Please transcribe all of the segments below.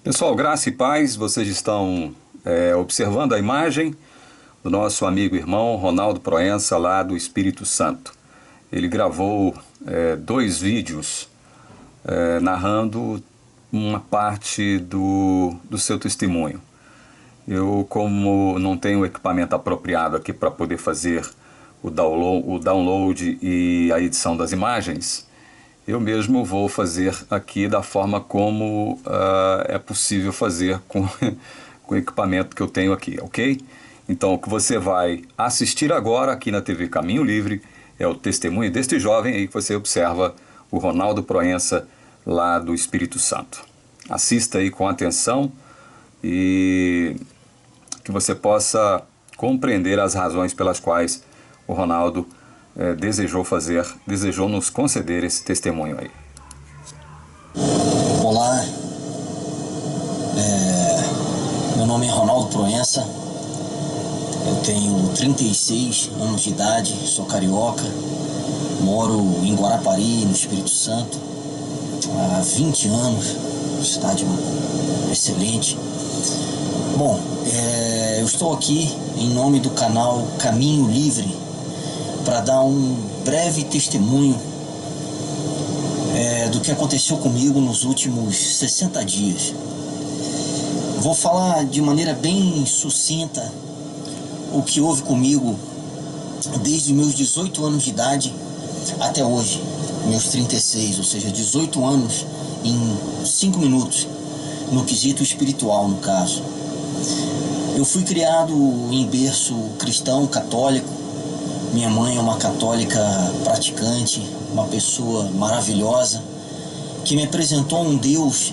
Pessoal, graça e paz, vocês estão observando a imagem do nosso amigo e irmão Ronaldo Proença, lá do Espírito Santo. Ele gravou dois vídeos narrando uma parte do seu testemunho. Eu, como não tenho equipamento apropriado aqui para poder fazer o download e a edição das imagens, eu mesmo vou fazer aqui da forma como é possível fazer com, com o equipamento que eu tenho aqui, ok? Então, o que você vai assistir agora aqui na TV Caminho Livre é o testemunho deste jovem aí que você observa, o Ronaldo Proença, lá do Espírito Santo. Assista aí com atenção e que você possa compreender as razões pelas quais o Ronaldo desejou nos conceder esse testemunho aí. Olá, meu nome é Ronaldo Proença, eu tenho 36 anos de idade, sou carioca, moro em Guarapari, no Espírito Santo, há 20 anos, cidade excelente. Bom, eu estou aqui em nome do canal Caminho Livre para dar um breve testemunho do que aconteceu comigo nos últimos 60 dias. Vou falar de maneira bem sucinta o que houve comigo desde meus 18 anos de idade até hoje, meus 36, ou seja, 18 anos em 5 minutos, no quesito espiritual, no caso. Eu fui criado em berço cristão, católico. Minha mãe é uma católica praticante, uma pessoa maravilhosa, que me apresentou um Deus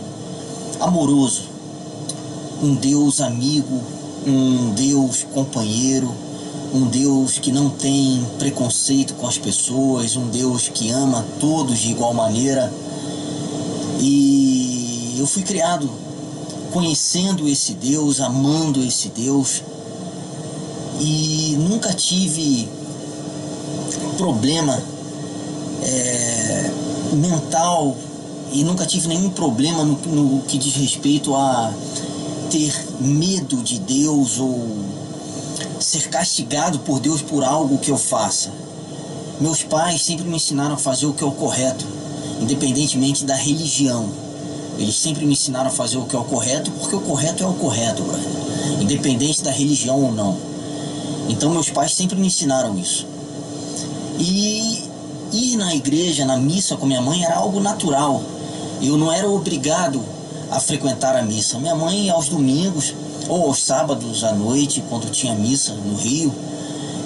amoroso, um Deus amigo, um Deus companheiro, um Deus que não tem preconceito com as pessoas, um Deus que ama todos de igual maneira. E eu fui criado conhecendo esse Deus, amando esse Deus, e nunca tive problema mental e nunca tive nenhum problema no que diz respeito a ter medo de Deus ou ser castigado por Deus por algo que eu faça. Meus pais sempre me ensinaram a fazer o que é o correto, independentemente da religião. Eles sempre me ensinaram a fazer o que é o correto, porque o correto é o correto, brother, independente da religião ou não. Então meus pais sempre me ensinaram isso. E ir na igreja, na missa com minha mãe era algo natural. Eu não era obrigado a frequentar a missa. Minha mãe, aos domingos ou aos sábados à noite, quando tinha missa no Rio,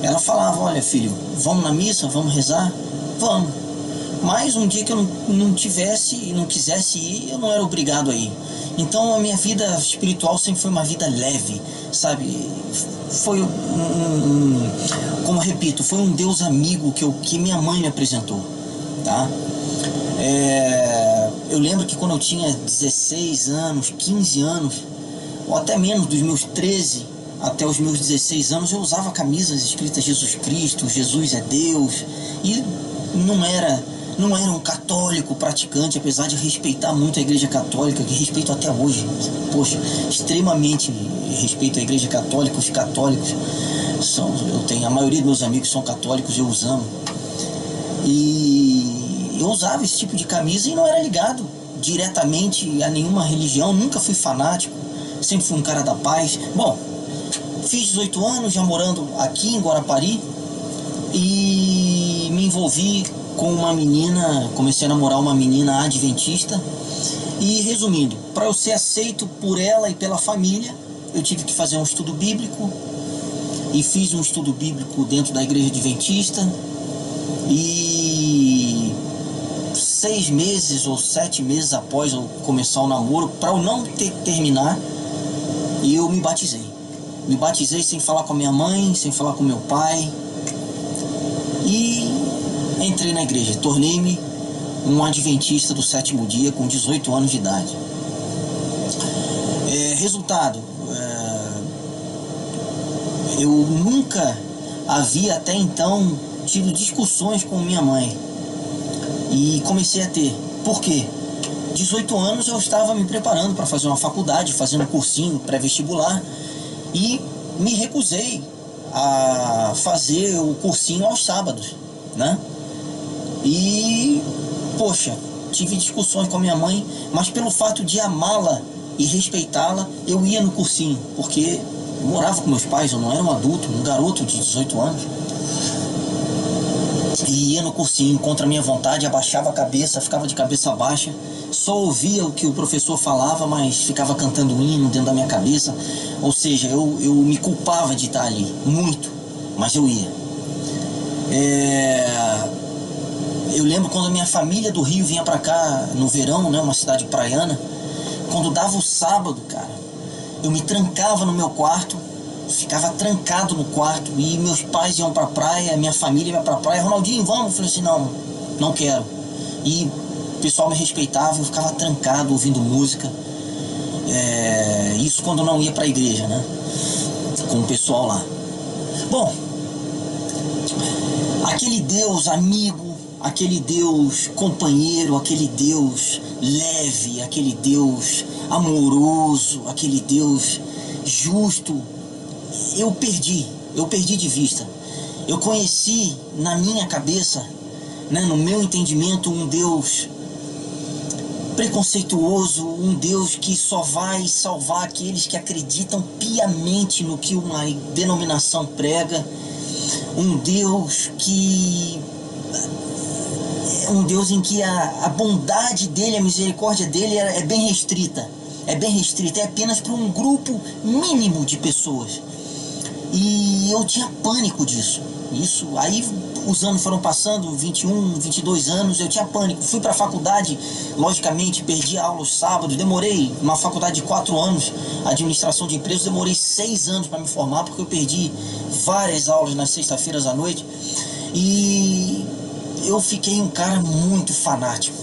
ela falava: olha, filho, vamos na missa, vamos rezar? Vamos. Mas um dia que eu não tivesse e não quisesse ir, eu não era obrigado a ir. Então a minha vida espiritual sempre foi uma vida leve, sabe? Foi como repito, foi um Deus amigo que minha mãe me apresentou, tá? Eu lembro que quando eu tinha 16 anos, 15 anos, ou até menos, dos meus 13 até os meus 16 anos, eu usava camisas escritas Jesus Cristo, Jesus é Deus, e não era um católico praticante, apesar de respeitar muito a Igreja Católica, que respeito até hoje. Poxa, extremamente respeito a Igreja Católica, os católicos a maioria dos meus amigos são católicos, eu os amo. E eu usava esse tipo de camisa e não era ligado diretamente a nenhuma religião, nunca fui fanático, sempre fui um cara da paz. Bom, fiz 18 anos já morando aqui em Guarapari e me envolvi com uma menina, comecei a namorar uma menina adventista. E resumindo, para eu ser aceito por ela e pela família, eu tive que fazer um estudo bíblico, e fiz um estudo bíblico dentro da igreja adventista, e 6 meses ou 7 meses após eu começar o namoro, para eu não ter que terminar, eu me batizei. Me batizei sem falar com a minha mãe, sem falar com meu pai, e entrei na igreja, tornei-me um adventista do 7º dia com 18 anos de idade. Resultado, eu nunca havia até então tido discussões com minha mãe, e comecei a ter. Por quê? 18 anos eu estava me preparando para fazer uma faculdade, fazendo um cursinho pré-vestibular, e me recusei a fazer o cursinho aos sábados, né? E, poxa, tive discussões com a minha mãe, mas pelo fato de amá-la e respeitá-la, eu ia no cursinho, porque eu morava com meus pais, eu não era um adulto, um garoto de 18 anos. E ia no cursinho contra a minha vontade, abaixava a cabeça, ficava de cabeça baixa, só ouvia o que o professor falava, mas ficava cantando um hino dentro da minha cabeça. Ou seja, eu me culpava de estar ali, muito, mas eu ia. Eu lembro quando a minha família do Rio vinha pra cá no verão, né, uma cidade praiana, quando dava o sábado, cara, eu me trancava no meu quarto, ficava trancado no quarto, e meus pais iam pra praia, minha família ia pra praia. Ronaldinho, vamos? Eu falei assim, não quero. E o pessoal me respeitava, eu ficava trancado ouvindo música. Isso quando não ia pra igreja, né, com o pessoal lá. Bom, aquele Deus amigo, aquele Deus companheiro, aquele Deus leve, aquele Deus amoroso, aquele Deus justo, eu perdi de vista. Eu conheci na minha cabeça, né, no meu entendimento, um Deus preconceituoso, um Deus que só vai salvar aqueles que acreditam piamente no que uma denominação prega, um Deus em que a bondade dele, a misericórdia dele é bem restrita, é apenas para um grupo mínimo de pessoas. E eu tinha pânico disso. Aí os anos foram passando, 21, 22 anos, eu tinha pânico. Fui para a faculdade, logicamente, perdi a aula aos sábados, demorei, uma faculdade de 4 anos, administração de empresas, demorei 6 anos para me formar, porque eu perdi várias aulas nas sextas-feiras à noite. E eu fiquei um cara muito fanático,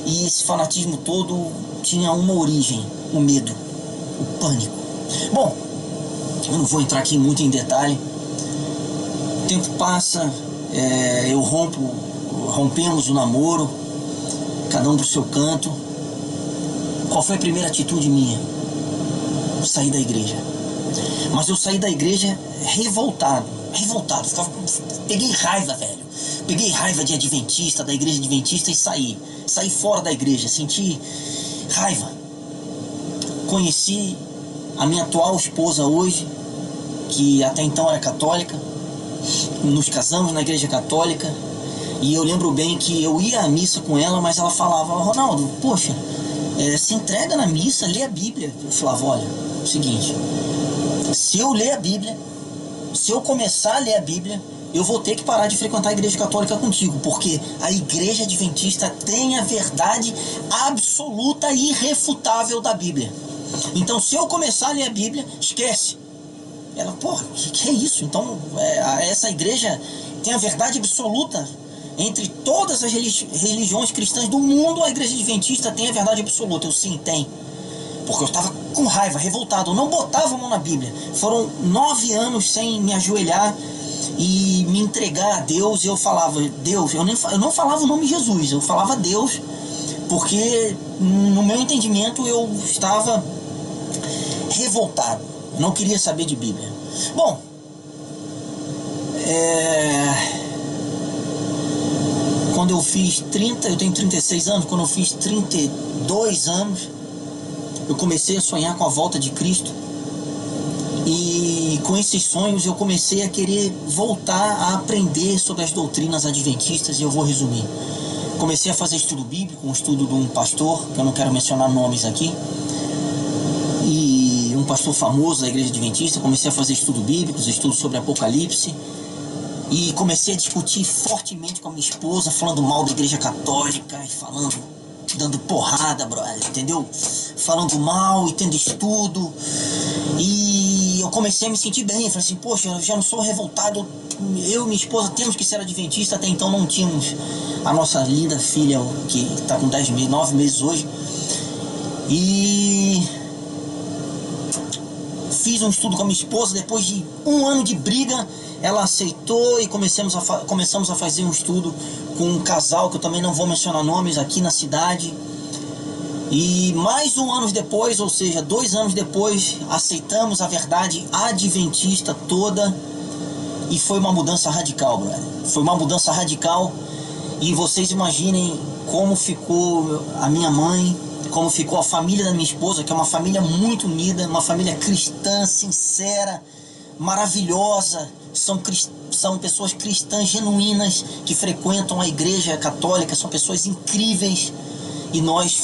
e esse fanatismo todo tinha uma origem, o medo, o pânico. Bom, eu não vou entrar aqui muito em detalhe. O tempo passa, rompemos o namoro, cada um pro seu canto. Qual foi a primeira atitude minha? Saí da igreja. Mas eu saí da igreja revoltado. Peguei raiva, velho. Peguei raiva de adventista, da igreja adventista, e saí fora da igreja, senti raiva. Conheci a minha atual esposa hoje, que até então era católica. Nos casamos na igreja católica, e eu lembro bem que eu ia à missa com ela, mas ela falava, Ronaldo, poxa, se entrega na missa, lê a Bíblia. Eu falava, olha, é o seguinte, se eu ler a Bíblia, se eu começar a ler a Bíblia, eu vou ter que parar de frequentar a igreja católica contigo, porque a igreja adventista tem a verdade absoluta e irrefutável da Bíblia. Então, se eu começar a ler a Bíblia, esquece. Ela, porra, que é isso? Então, essa igreja tem a verdade absoluta. Entre todas as religiões cristãs do mundo, a igreja adventista tem a verdade absoluta. Eu, sim, tem. Porque eu estava com raiva, revoltado. Eu não botava a mão na Bíblia. Foram 9 anos sem me ajoelhar e me entregar a Deus. E eu falava, Deus, eu não falava o nome Jesus, eu falava Deus, porque no meu entendimento eu estava revoltado. Eu não queria saber de Bíblia. Bom, quando eu fiz 30, eu tenho 36 anos, quando eu fiz 32 anos, eu comecei a sonhar com a volta de Cristo. E com esses sonhos eu comecei a querer voltar a aprender sobre as doutrinas adventistas, e eu vou resumir. Comecei a fazer estudo bíblico, um estudo de um pastor, que eu não quero mencionar nomes aqui, e um pastor famoso da igreja adventista. Comecei a fazer estudo bíblico, estudos sobre Apocalipse, e comecei a discutir fortemente com a minha esposa, falando mal da igreja católica, e dando porrada, brother, entendeu? Falando mal e tendo estudo. E eu comecei a me sentir bem. Falei assim, poxa, eu já não sou revoltado. Eu e minha esposa temos que ser adventista. Até então não tínhamos a nossa linda filha, que está com 9 meses hoje. E fiz um estudo com a minha esposa, depois de um ano de briga, ela aceitou e começamos a fazer um estudo com um casal, que eu também não vou mencionar nomes, aqui na cidade. E mais um ano depois, ou seja, 2 anos depois, aceitamos a verdade adventista toda. E foi uma mudança radical, brother. Foi uma mudança radical. E vocês imaginem como ficou a minha mãe, como ficou a família da minha esposa, que é uma família muito unida, uma família cristã, sincera, maravilhosa. São pessoas cristãs genuínas que frequentam a igreja católica, são pessoas incríveis. E nós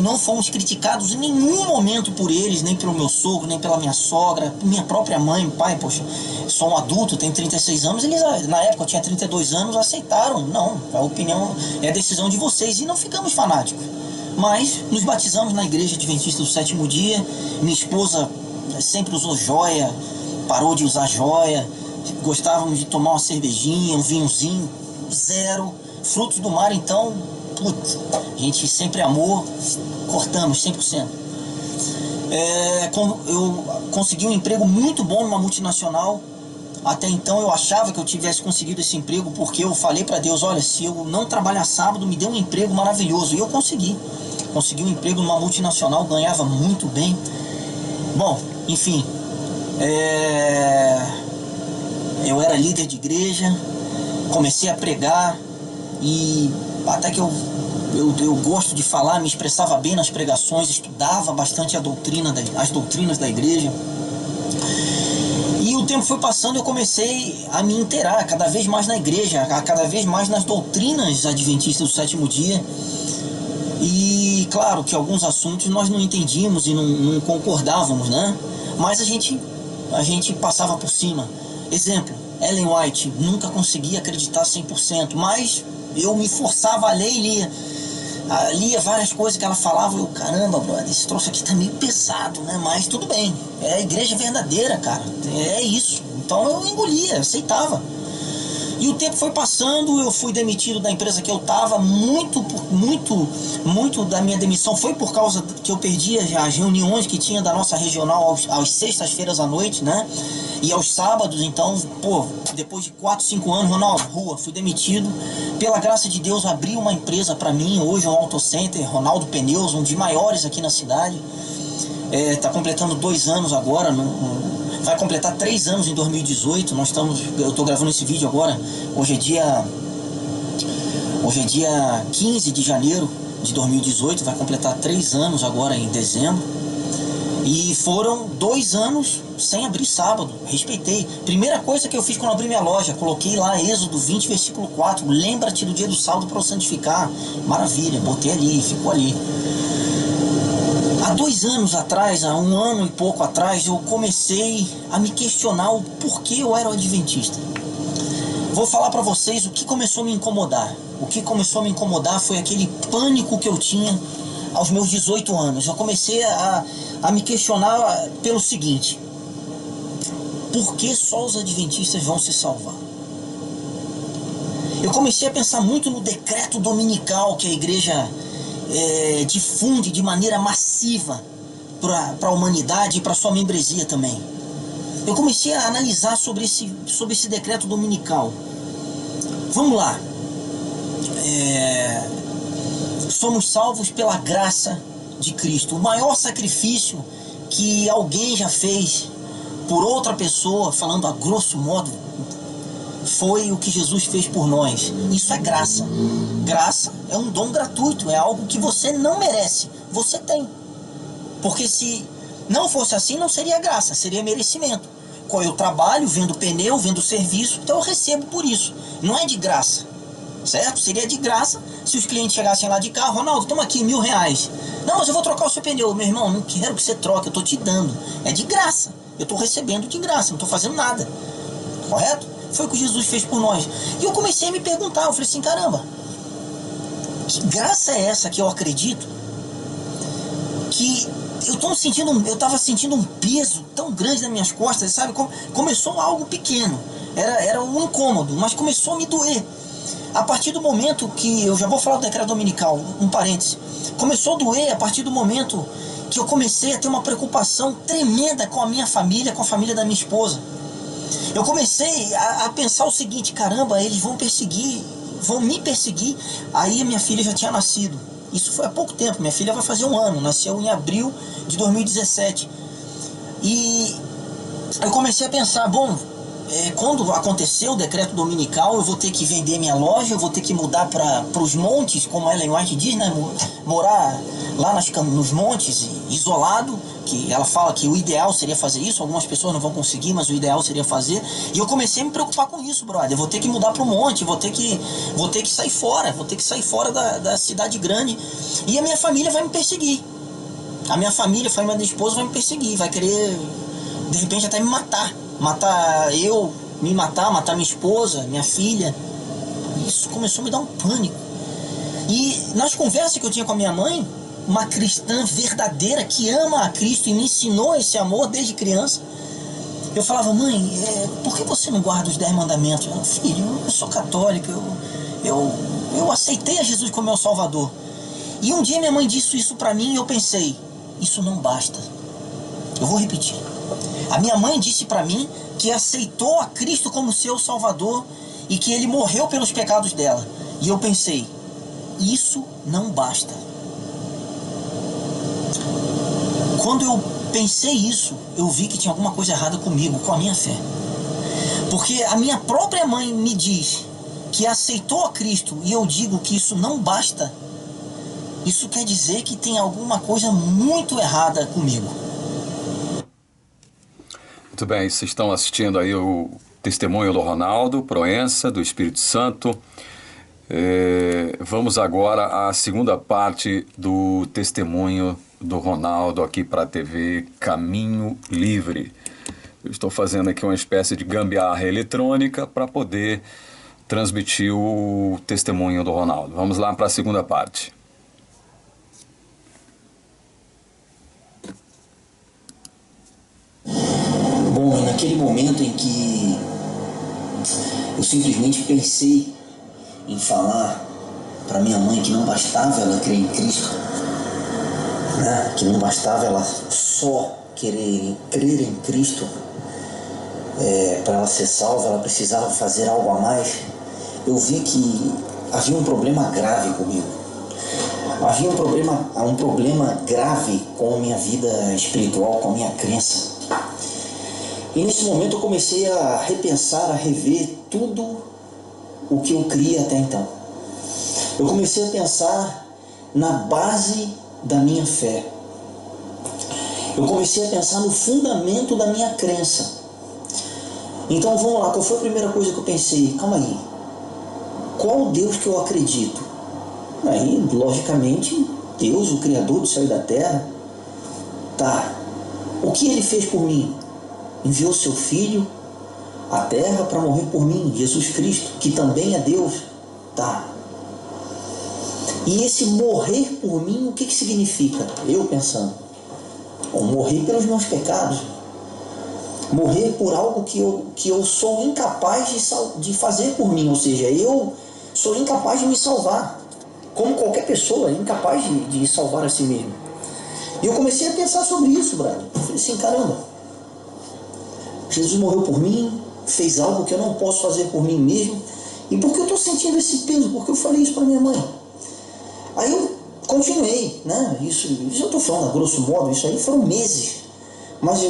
não fomos criticados em nenhum momento por eles, nem pelo meu sogro, nem pela minha sogra, minha própria mãe, pai. Poxa, sou um adulto, tenho 36 anos, eles na época eu tinha 32 anos, aceitaram. Não, a opinião é a decisão de vocês, e não ficamos fanáticos. Mas nos batizamos na igreja adventista do sétimo dia. Minha esposa sempre usou joia, parou de usar joia. Gostávamos de tomar uma cervejinha, um vinhozinho, zero. Frutos do mar, então, putz, a gente sempre amou, cortamos 100%. Eu consegui um emprego muito bom numa multinacional. Até então eu achava que eu tivesse conseguido esse emprego porque eu falei para Deus, olha, se eu não trabalhar sábado, me dê um emprego maravilhoso. E eu consegui um emprego numa multinacional, ganhava muito bem. Bom, enfim, eu era líder de igreja, comecei a pregar, e até que eu gosto de falar, me expressava bem nas pregações, estudava bastante as doutrinas da igreja. E o tempo foi passando, eu comecei a me inteirar cada vez mais na igreja, cada vez mais nas doutrinas adventistas do sétimo dia. E claro que alguns assuntos nós não entendíamos e não concordávamos, né? Mas a gente passava por cima. Exemplo, Ellen White, nunca conseguia acreditar 100%, mas eu me forçava a ler e lia várias coisas que ela falava. Eu, caramba, brother, esse troço aqui tá meio pesado, né? Mas tudo bem, é a igreja verdadeira, cara, é isso. Então eu engolia, aceitava. E o tempo foi passando, eu fui demitido da empresa que eu estava. Muito da minha demissão foi por causa que eu perdi as reuniões que tinha da nossa regional às sextas-feiras à noite, né? E aos sábados. Então, depois de 4, 5 anos, Ronaldo, fui demitido. Pela graça de Deus, abri uma empresa para mim, hoje um autocenter, Ronaldo Pneus, um dos maiores aqui na cidade. Tá completando 2 anos agora, vai completar 3 anos em 2018. Eu estou gravando esse vídeo agora. Hoje é dia 15 de janeiro de 2018. Vai completar 3 anos agora em dezembro. E foram 2 anos sem abrir sábado. Respeitei. Primeira coisa que eu fiz quando abri minha loja, coloquei lá Êxodo 20, versículo 4. Lembra-te do dia do sábado para o santificar. Maravilha, botei ali, ficou ali. Há 2 anos atrás, há 1 ano e pouco atrás, eu comecei a me questionar o porquê eu era adventista. Vou falar para vocês o que começou a me incomodar. O que começou a me incomodar foi aquele pânico que eu tinha aos meus 18 anos. Eu comecei a me questionar pelo seguinte: por que só os adventistas vão se salvar? Eu comecei a pensar muito no decreto dominical que a igreja difunde de maneira massiva para a humanidade e para sua membresia também. Eu comecei a analisar sobre esse decreto dominical. Vamos lá. Somos salvos pela graça de Cristo. O maior sacrifício que alguém já fez por outra pessoa, falando a grosso modo, foi o que Jesus fez por nós. Isso é graça. Graça é um dom gratuito, é algo que você não merece, você tem. Porque se não fosse assim, não seria graça, seria merecimento. Eu trabalho, vendo pneu, vendo serviço, então eu recebo por isso. Não é de graça, certo? Seria de graça se os clientes chegassem lá de carro: Ronaldo, toma aqui R$1.000. Não, mas eu vou trocar o seu pneu. Meu irmão, não quero que você troque, eu estou te dando. É de graça, eu estou recebendo de graça, não estou fazendo nada. Correto? Foi o que Jesus fez por nós. E eu comecei a me perguntar, eu falei assim, caramba, que graça é essa que eu acredito que eu estava sentindo um peso tão grande nas minhas costas, sabe? Começou algo pequeno, era um incômodo, mas começou a me doer. a partir do momento que, eu já vou falar do decreto dominical, um parêntese, começou a doer a partir do momento que eu comecei a ter uma preocupação tremenda com a minha família, com a família da minha esposa. Eu comecei a pensar o seguinte: caramba, eles vão me perseguir. Aí a minha filha já tinha nascido. Isso foi há pouco tempo, minha filha vai fazer 1 ano, nasceu em abril de 2017. E eu comecei a pensar, bom, quando acontecer o decreto dominical, eu vou ter que vender minha loja, eu vou ter que mudar para os montes, como a Ellen White diz, né? Morar lá nos montes, isolado, que ela fala que o ideal seria fazer isso. Algumas pessoas não vão conseguir, mas o ideal seria fazer. E eu comecei a me preocupar com isso, brother. Eu vou ter que mudar para o monte, vou ter que sair fora da cidade grande. E a minha família vai me perseguir. A minha família, a família da minha esposa vai me perseguir, vai querer, de repente, até me matar. Matar minha esposa, minha filha. Isso começou a me dar um pânico. E nas conversas que eu tinha com a minha mãe, uma cristã verdadeira que ama a Cristo e me ensinou esse amor desde criança, eu falava: mãe, por que você não guarda os 10 mandamentos? Eu, filho, eu sou católico, eu aceitei a Jesus como meu Salvador. E um dia minha mãe disse isso pra mim e eu pensei: isso não basta. Eu vou repetir. A minha mãe disse pra mim que aceitou a Cristo como seu Salvador e que Ele morreu pelos pecados dela. E eu pensei: isso não basta. Quando eu pensei isso, eu vi que tinha alguma coisa errada comigo, com a minha fé. Porque a minha própria mãe me diz que aceitou a Cristo e eu digo que isso não basta. Isso quer dizer que tem alguma coisa muito errada comigo. Muito bem, vocês estão assistindo aí o testemunho do Ronaldo Proença, do Espírito Santo. Vamos agora à segunda parte do testemunho do Ronaldo aqui para a TV Caminho Livre. Eu estou fazendo aqui uma espécie de gambiarra eletrônica para poder transmitir o testemunho do Ronaldo. Vamos lá para a segunda parte. Bom, naquele momento em que eu simplesmente pensei em falar para minha mãe que não bastava ela crer em Cristo, né? Que não bastava ela só crer em Cristo, para ela ser salva, ela precisava fazer algo a mais. Eu vi que havia um problema grave comigo. Havia um problema grave com a minha vida espiritual, com a minha crença. E nesse momento eu comecei a repensar, a rever tudo o que eu cria até então. Eu comecei a pensar na base da minha fé. Eu comecei a pensar no fundamento da minha crença. Então vamos lá, qual foi a primeira coisa que eu pensei? Calma aí, qual o Deus que eu acredito? Aí, logicamente, Deus, o Criador do céu e da terra. Tá, o que Ele fez por mim? Enviou seu Filho à terra para morrer por mim, Jesus Cristo, que também é Deus. Tá. E esse morrer por mim, o que significa? Eu pensando, morrer pelos meus pecados, morrer por algo que eu sou incapaz de fazer por mim, ou seja, eu sou incapaz de me salvar, como qualquer pessoa é incapaz de salvar a si mesmo. E eu comecei a pensar sobre isso, brother. Eu falei assim, caramba, Jesus morreu por mim, fez algo que eu não posso fazer por mim mesmo. E por que eu estou sentindo esse peso? Porque eu falei isso para minha mãe. Aí eu continuei, né? Isso eu estou falando a grosso modo, isso aí foram meses, mas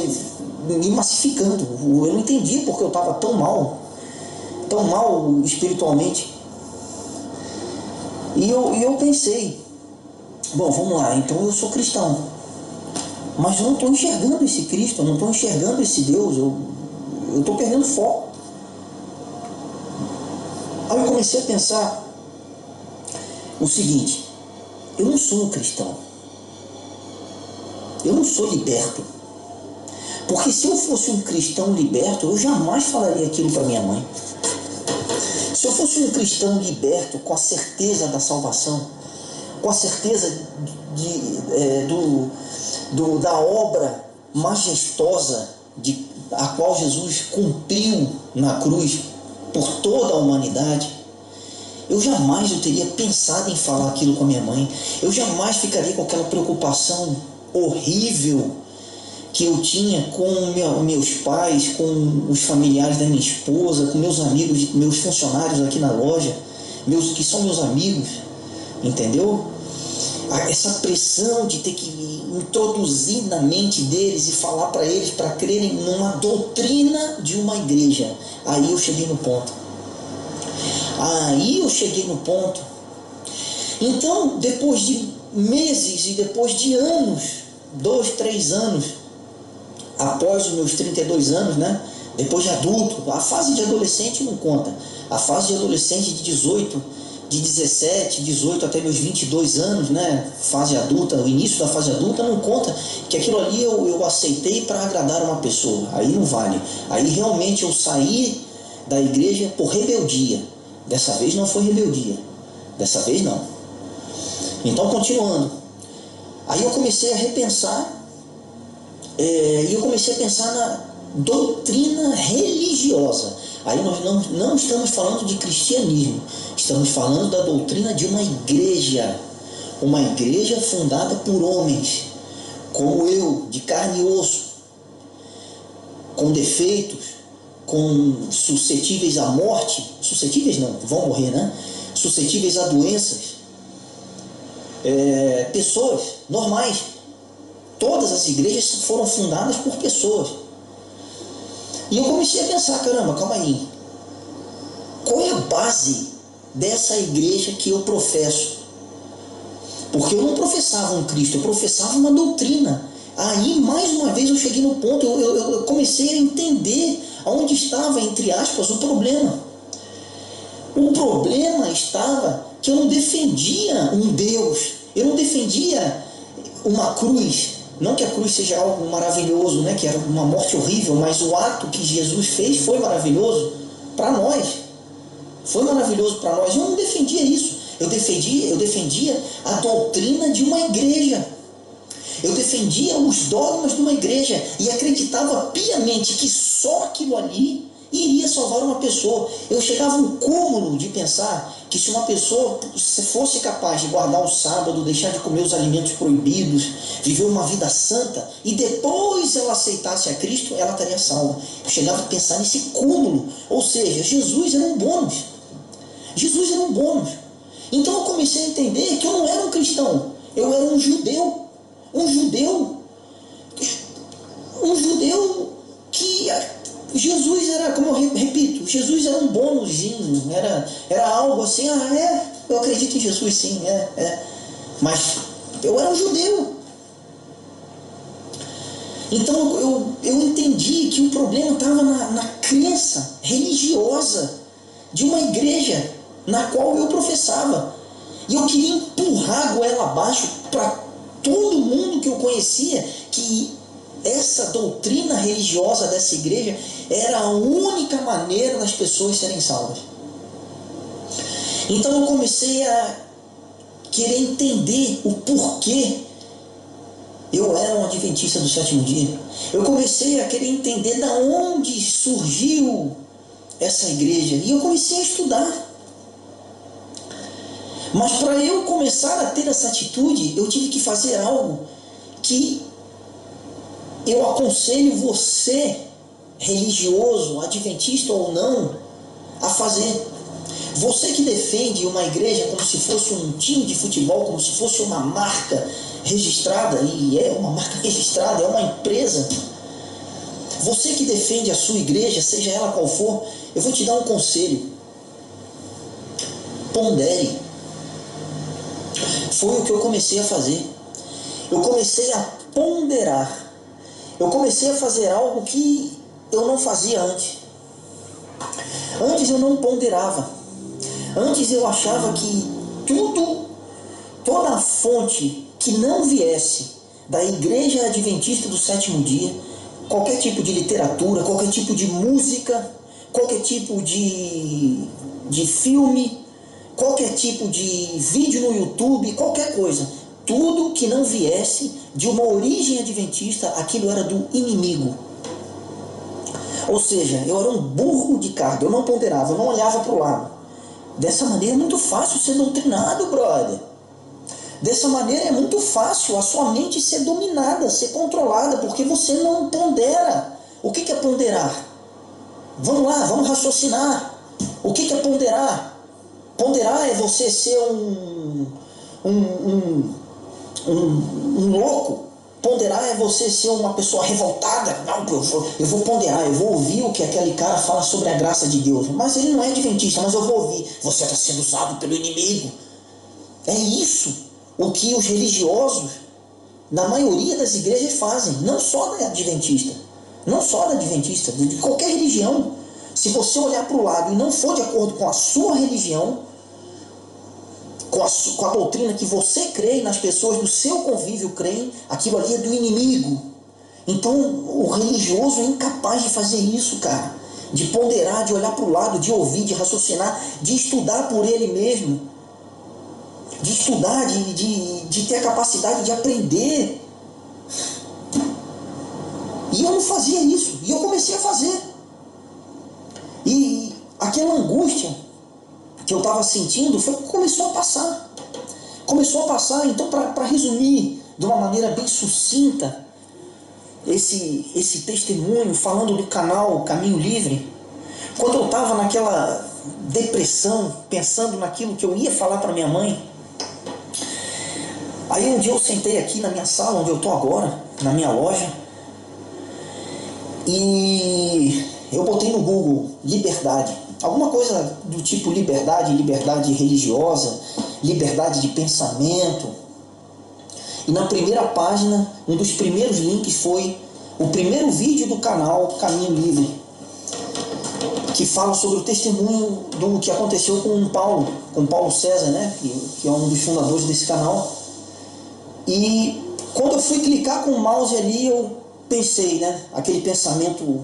me massificando. Eu não entendi porque eu estava tão mal espiritualmente. E eu pensei, bom, vamos lá, então eu sou cristão, mas eu não estou enxergando esse Cristo, eu não estou enxergando esse Deus, eu estou perdendo foco. Aí eu comecei a pensar o seguinte: eu não sou um cristão, eu não sou liberto, porque se eu fosse um cristão liberto, eu jamais falaria aquilo para minha mãe. Se eu fosse um cristão liberto, com a certeza da salvação, com a certeza da obra majestosa a qual Jesus cumpriu na cruz por toda a humanidade, eu teria pensado em falar aquilo com a minha mãe. Eu jamais ficaria com aquela preocupação horrível que eu tinha com meus pais, com os familiares da minha esposa, com meus amigos, meus funcionários aqui na loja, que são meus amigos, entendeu? Essa pressão de ter que introduzir na mente deles e falar para eles para crerem numa doutrina de uma igreja. Aí eu cheguei no ponto. Então, depois de meses e depois de anos, 2, 3 anos, após os meus 32 anos, né? Depois de adulto, a fase de adolescente não conta. A fase de adolescente de 17, 18 até meus 22 anos, né? Fase adulta, o início da fase adulta não conta, que aquilo ali eu aceitei para agradar uma pessoa. Aí não vale. Aí realmente eu saí da igreja por rebeldia. Dessa vez não foi rebeldia. Dessa vez não. Então, continuando. Aí eu comecei a repensar. E eu comecei a pensar na doutrina religiosa. Aí nós não estamos falando de cristianismo. Estamos falando da doutrina de uma igreja. Uma igreja fundada por homens, como eu, de carne e osso, com defeitos, suscetíveis à morte, suscetíveis não, vão morrer, né? Suscetíveis a doenças, pessoas normais. Todas as igrejas foram fundadas por pessoas. E eu comecei a pensar, caramba, calma aí, qual é a base dessa igreja que eu professo? Porque eu não professava um Cristo, eu professava uma doutrina. Aí, mais uma vez, eu cheguei no ponto, eu comecei a entender onde estava, entre aspas, o problema. O problema estava que eu não defendia um Deus, eu não defendia uma cruz. Não que a cruz seja algo maravilhoso, né? Que era uma morte horrível, mas o ato que Jesus fez foi maravilhoso para nós. Foi maravilhoso para nós. Eu não defendia isso. Eu defendia a doutrina de uma igreja. Eu defendia os dogmas de uma igreja e acreditava piamente que só aquilo ali iria salvar uma pessoa. Eu chegava ao cúmulo de pensar que se uma pessoa fosse capaz de guardar o sábado, deixar de comer os alimentos proibidos, viver uma vida santa e depois ela aceitasse a Cristo, ela estaria salva. Eu chegava a pensar nesse cúmulo. Ou seja, Jesus era um bônus. Jesus era um bônus. Então eu comecei a entender que eu não era um cristão, eu era um judeu. Um judeu que Jesus era, como eu repito, Jesus era um bônusinho, era algo assim, eu acredito em Jesus sim, mas eu era um judeu. Então eu entendi que o problema estava na crença religiosa de uma igreja na qual eu professava. E eu queria empurrar a goela abaixo para todo mundo que eu conhecia, que essa doutrina religiosa dessa igreja era a única maneira das pessoas serem salvas. Então eu comecei a querer entender o porquê eu era um adventista do sétimo dia. Eu comecei a querer entender de onde surgiu essa igreja. E eu comecei a estudar. Mas para eu começar a ter essa atitude, eu tive que fazer algo que eu aconselho você, religioso, adventista ou não, a fazer. Você que defende uma igreja como se fosse um time de futebol, como se fosse uma marca registrada, e é uma marca registrada, é uma empresa. Você que defende a sua igreja, seja ela qual for, eu vou te dar um conselho. Pondere. Foi o que eu comecei a fazer. Eu comecei a ponderar. Eu comecei a fazer algo que eu não fazia antes. Antes eu não ponderava. Antes eu achava que toda a fonte que não viesse da igreja adventista do sétimo dia, qualquer tipo de literatura, qualquer tipo de música, qualquer tipo de filme, qualquer tipo de vídeo no YouTube, qualquer coisa, tudo que não viesse de uma origem adventista, aquilo era do inimigo. Ou seja, eu era um burro de carga, eu não ponderava, eu não olhava para o lado. Dessa maneira é muito fácil ser doutrinado, brother. Dessa maneira é muito fácil a sua mente ser dominada, ser controlada, porque você não pondera. O que é ponderar? Vamos lá, vamos raciocinar. O que é ponderar? Ponderar é você ser um louco. Ponderar é você ser uma pessoa revoltada. Não, eu vou ponderar, eu vou ouvir o que aquele cara fala sobre a graça de Deus. Mas ele não é adventista, mas eu vou ouvir. Você está sendo usado pelo inimigo. É isso o que os religiosos, na maioria das igrejas, fazem. Não só da adventista. Não só da adventista, de qualquer religião. Se você olhar para o lado e não for de acordo com a sua religião, com a doutrina que você crê e nas pessoas do seu convívio creem, aquilo ali é do inimigo. Então o religioso é incapaz de fazer isso, cara. De ponderar, de olhar para o lado, de ouvir, de raciocinar, de estudar por ele mesmo. De estudar, de ter a capacidade de aprender. E eu não fazia isso. E eu comecei a fazer. E aquela angústia que eu estava sentindo começou a passar. Começou a passar. Então, para resumir de uma maneira bem sucinta esse testemunho, falando do canal Caminho Livre, quando eu estava naquela depressão, pensando naquilo que eu ia falar para minha mãe, aí um dia eu sentei aqui na minha sala, onde eu estou agora, na minha loja, e eu botei no Google liberdade, alguma coisa do tipo liberdade religiosa, liberdade de pensamento. E na primeira página, um dos primeiros links foi o primeiro vídeo do canal Caminho Livre, que fala sobre o testemunho do que aconteceu com Paulo César, né? que é um dos fundadores desse canal. E quando eu fui clicar com o mouse ali, eu pensei, né? Aquele pensamento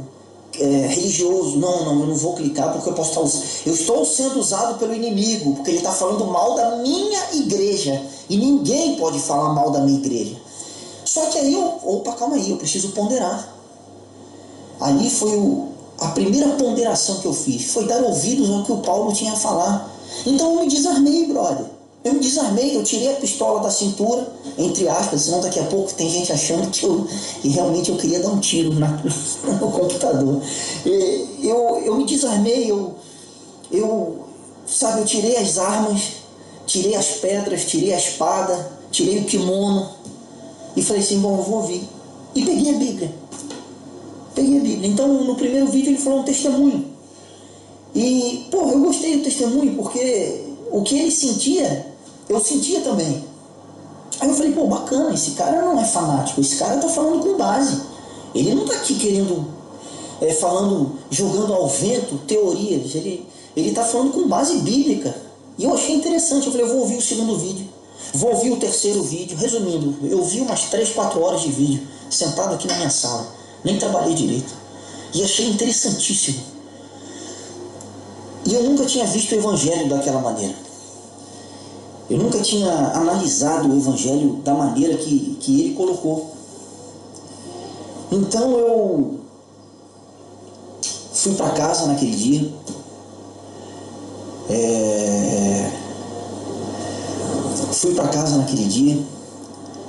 religioso, não, eu não vou clicar porque eu estou sendo usado pelo inimigo, porque ele está falando mal da minha igreja, e ninguém pode falar mal da minha igreja. Só que aí calma aí, eu preciso ponderar. Ali foi a primeira ponderação que eu fiz, foi dar ouvidos ao que o Paulo tinha a falar. Então eu me desarmei, brother. Eu tirei a pistola da cintura, entre aspas, senão daqui a pouco tem gente achando que realmente eu queria dar um tiro no computador. Eu me desarmei, eu tirei as armas, tirei as pedras, tirei a espada, tirei o kimono e falei assim, bom, eu vou ouvir. E peguei a Bíblia. Então no primeiro vídeo ele falou um testemunho. E, eu gostei do testemunho porque o que ele sentia, eu sentia também. Aí eu falei, bacana, esse cara não é fanático, esse cara tá falando com base. Ele não tá aqui querendo, jogando ao vento teorias, ele tá falando com base bíblica. E eu achei interessante, eu falei, eu vou ouvir o segundo vídeo, vou ouvir o terceiro vídeo. Resumindo, eu vi umas 3-4 horas de vídeo, sentado aqui na minha sala, nem trabalhei direito. E achei interessantíssimo. E eu nunca tinha visto o evangelho daquela maneira. Eu nunca tinha analisado o evangelho da maneira que ele colocou. Então eu fui para casa naquele dia.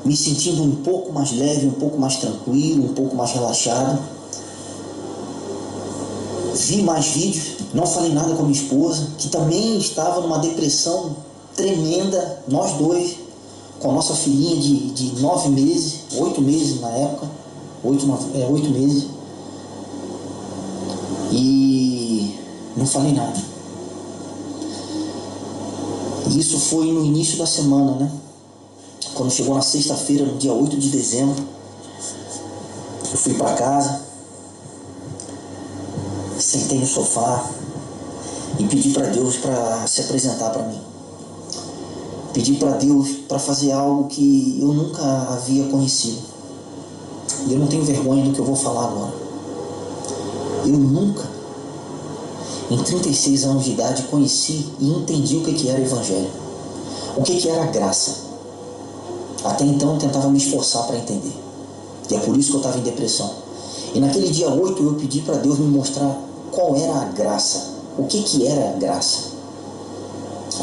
Me sentindo um pouco mais leve, um pouco mais tranquilo, um pouco mais relaxado. Vi mais vídeos, não falei nada com a minha esposa, que também estava numa depressão tremenda, nós dois, com a nossa filhinha de 9 meses, 8 meses na época, 8 meses, e não falei nada. E isso foi no início da semana, né? Quando chegou na sexta-feira, no dia 8 de dezembro, eu fui para casa, sentei no sofá e pedi para Deus para se apresentar para mim. Pedi para Deus para fazer algo que eu nunca havia conhecido. E eu não tenho vergonha do que eu vou falar agora. Eu nunca, em 36 anos de idade, conheci e entendi o que era o evangelho. O que era a graça. Até então eu tentava me esforçar para entender. E é por isso que eu estava em depressão. E naquele dia 8 eu pedi para Deus me mostrar qual era a graça. O que era a graça.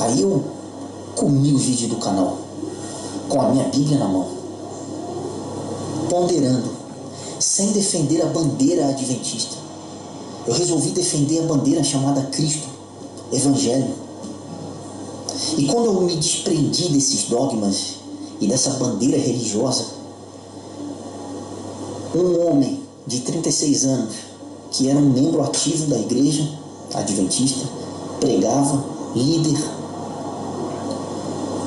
Aí eu comi o vídeo do canal, com a minha Bíblia na mão, ponderando, sem defender a bandeira adventista. Eu resolvi defender a bandeira chamada Cristo, Evangelho. E quando eu me desprendi desses dogmas e dessa bandeira religiosa, um homem de 36 anos, que era um membro ativo da igreja adventista, pregava, líder.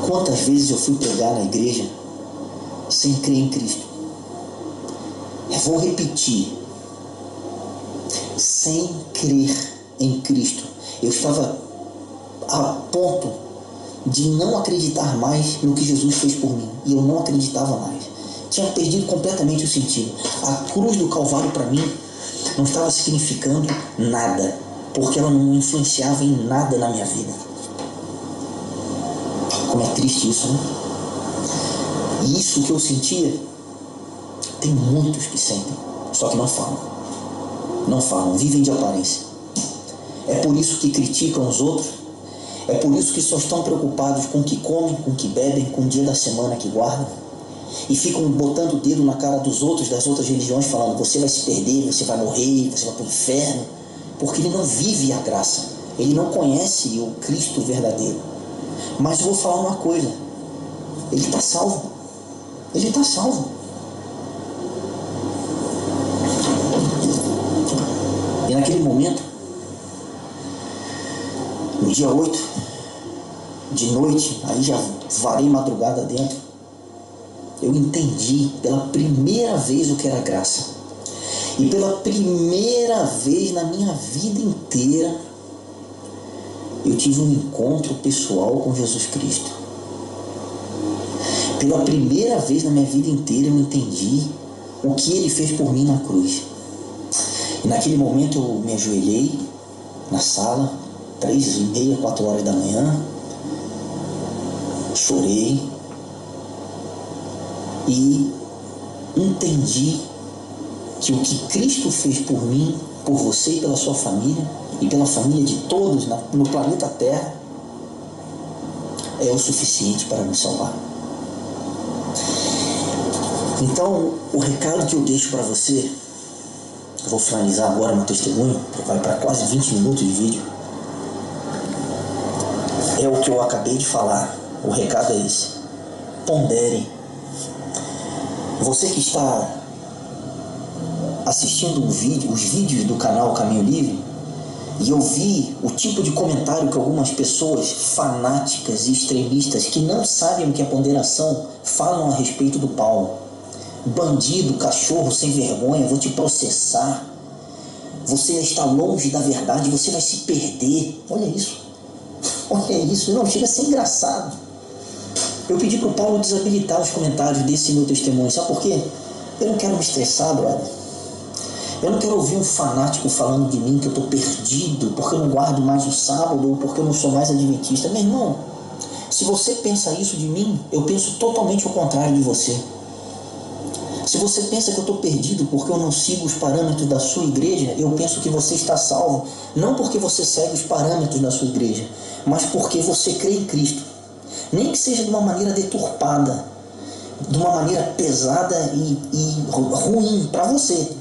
Quantas vezes eu fui pregar na igreja sem crer em Cristo? Eu vou repetir, sem crer em Cristo. Eu estava a ponto de não acreditar mais no que Jesus fez por mim, e eu não acreditava mais. Tinha perdido completamente o sentido. A cruz do Calvário para mim não estava significando nada, porque ela não influenciava em nada na minha vida. Como é triste isso, né? E isso que eu sentia, tem muitos que sentem, só que não falam. Não falam, vivem de aparência. É por isso que criticam os outros. É por isso que só estão preocupados com o que comem, com o que bebem, com o dia da semana que guardam. E ficam botando o dedo na cara dos outros, das outras religiões, falando: você vai se perder, você vai morrer, você vai para o inferno. Porque ele não vive a graça. Ele não conhece o Cristo verdadeiro. Mas eu vou falar uma coisa: ele está salvo. Ele está salvo. E naquele momento, no dia 8, de noite, aí já varei madrugada dentro, eu entendi pela primeira vez o que era graça. E pela primeira vez na minha vida inteira, eu tive um encontro pessoal com Jesus Cristo. Pela primeira vez na minha vida inteira eu entendi o que Ele fez por mim na cruz. E naquele momento eu me ajoelhei na sala, 3h30, 4 horas da manhã, chorei e entendi que o que Cristo fez por mim, por você e pela sua família, e pela família de todos no planeta Terra, é o suficiente para nos salvar. Então, o recado que eu deixo para você, eu vou finalizar agora meu testemunho, vai para quase 20 minutos de vídeo, é o que eu acabei de falar. O recado é esse: pondere. Você que está assistindo os vídeos do canal Caminho Livre, e eu vi o tipo de comentário que algumas pessoas fanáticas e extremistas que não sabem o que é ponderação falam a respeito do Paulo. Bandido, cachorro sem vergonha, vou te processar, você está longe da verdade, você vai se perder. Olha isso, não, chega a ser engraçado. Eu pedi para o Paulo desabilitar os comentários desse meu testemunho, sabe por quê? Eu não quero me estressar, brother. Eu não quero ouvir um fanático falando de mim que eu estou perdido, porque eu não guardo mais o sábado, ou porque eu não sou mais adventista. Meu irmão, se você pensa isso de mim, eu penso totalmente o contrário de você. Se você pensa que eu estou perdido porque eu não sigo os parâmetros da sua igreja, eu penso que você está salvo, não porque você segue os parâmetros da sua igreja, mas porque você crê em Cristo. Nem que seja de uma maneira deturpada, de uma maneira pesada e ruim para você.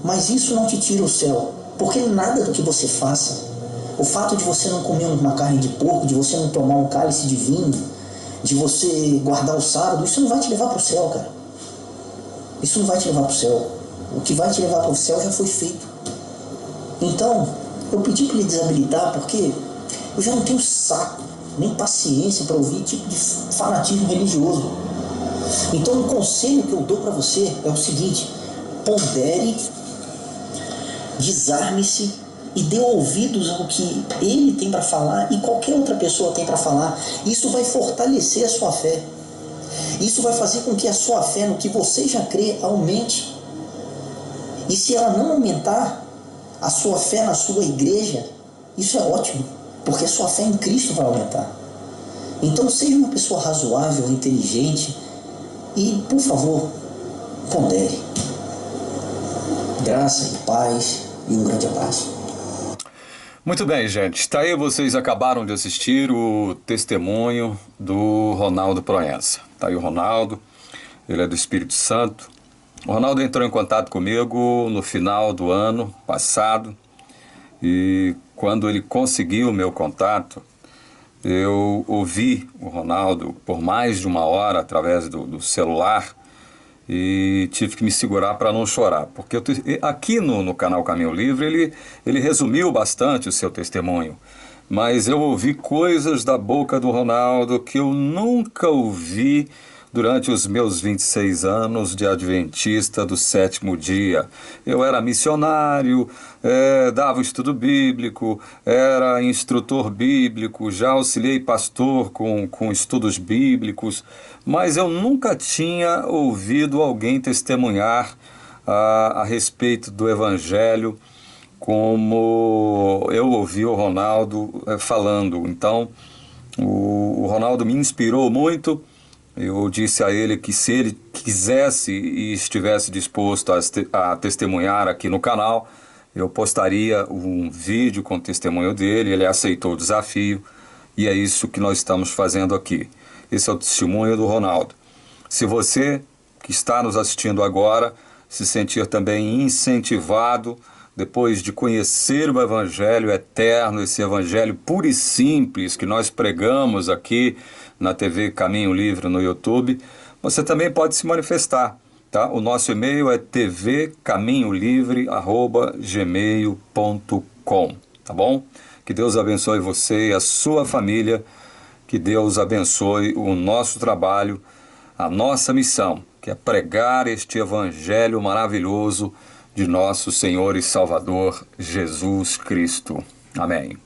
Mas isso não te tira o céu, porque nada do que você faça, o fato de você não comer uma carne de porco, de você não tomar um cálice de vinho, de você guardar o sábado, isso não vai te levar para o céu, cara. Isso não vai te levar para o céu. O que vai te levar para o céu já foi feito. Então, eu pedi para ele desabilitar, porque eu já não tenho saco, nem paciência para ouvir tipo de fanatismo religioso. Então, o conselho que eu dou para você é o seguinte: pondere, desarme-se e dê ouvidos ao que ele tem para falar e qualquer outra pessoa tem para falar. Isso vai fortalecer a sua fé. Isso vai fazer com que a sua fé no que você já crê aumente. E se ela não aumentar, a sua fé na sua igreja, isso é ótimo, porque a sua fé em Cristo vai aumentar. Então seja uma pessoa razoável, inteligente e, por favor, pondere. Graça e paz e um grande abraço. Muito bem, gente. Está aí, vocês acabaram de assistir o testemunho do Ronaldo Proença. Está aí o Ronaldo, ele é do Espírito Santo. O Ronaldo entrou em contato comigo no final do ano passado e quando ele conseguiu o meu contato, eu ouvi o Ronaldo por mais de uma hora através do celular e tive que me segurar para não chorar, porque aqui no canal Caminho Livre ele resumiu bastante o seu testemunho, mas eu ouvi coisas da boca do Ronaldo que eu nunca ouvi durante os meus 26 anos de adventista do sétimo dia. Eu era missionário, dava estudo bíblico, era instrutor bíblico, já auxiliei pastor com estudos bíblicos, mas eu nunca tinha ouvido alguém testemunhar a respeito do Evangelho como eu ouvi o Ronaldo falando. Então, o Ronaldo me inspirou muito. Eu disse a ele que se ele quisesse e estivesse disposto a testemunhar aqui no canal, eu postaria um vídeo com o testemunho dele. Ele aceitou o desafio e é isso que nós estamos fazendo aqui. Esse é o testemunho do Ronaldo. Se você que está nos assistindo agora se sentir também incentivado, depois de conhecer o Evangelho eterno, esse Evangelho puro e simples que nós pregamos aqui na TV Caminho Livre no YouTube, você também pode se manifestar, tá? O nosso e-mail é tvcaminholivre@gmail.com, tá bom? Que Deus abençoe você e a sua família, que Deus abençoe o nosso trabalho, a nossa missão, que é pregar este Evangelho maravilhoso de nosso Senhor e Salvador Jesus Cristo. Amém.